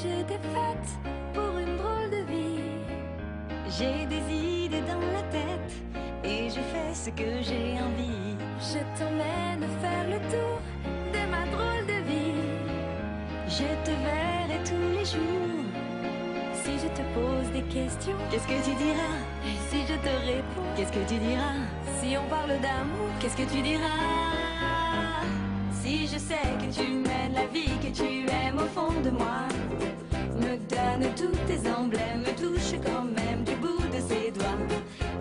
je t'ai faite pour une drôle de vie. J'ai des idées dans la tête et je fais ce que j'ai envie. Je t'emmène faire le tour de ma drôle de vie. Je te verrai tous les jours. Si je te pose des questions, qu'est-ce que tu diras? Et si je te réponds, qu'est-ce que tu diras? Si on parle d'amour, qu'est-ce que tu diras? Si je sais que tu mènes la vie que tu aimes au fond de moi, me donne tous tes emblèmes, me touche quand même du bout de ses doigts.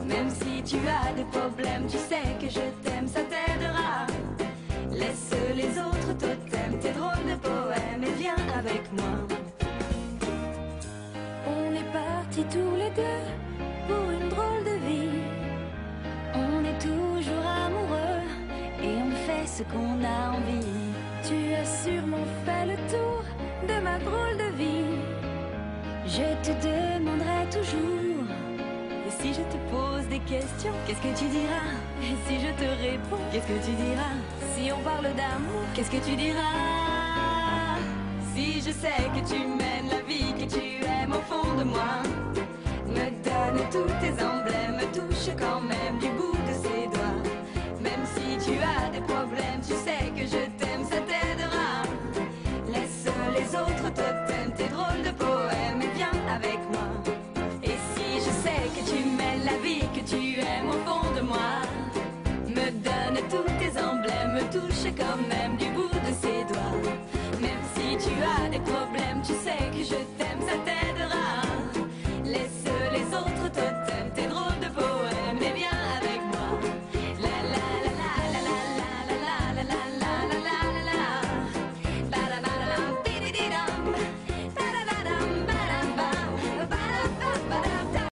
Même si tu as des problèmes, tu sais que je t'aime, ça t'aidera. Laisse les autres totems, tes drôles de poèmes et viens avec moi. On est partis tous les deux pour une drôle de vie. On est toujours amoureux et on fait ce qu'on a envie. Tu as sûrement fait le tour de ma drôle de vie. Je te demanderai toujours. Et si je te pose des questions, qu'est-ce que tu diras? Et si je te réponds, qu'est-ce que tu diras? Si on parle d'amour, qu'est-ce que tu diras? Si je sais que tu mènes la vie que tu aimes au fond de moi, me donne tous tes emblèmes, me touche quand même du bout de ses doigts. Même si tu as des problèmes, tu sais que je t'aime, ça t'aidera. Laisse les autres totems, tes drôles de poèmes et viens avec moi. Et si je sais que tu mènes la vie que tu aimes au fond de moi, me donne tous tes emblèmes, me touche quand même du bout de ses doigts. Même si tu as des problèmes, tu sais que je t'aime.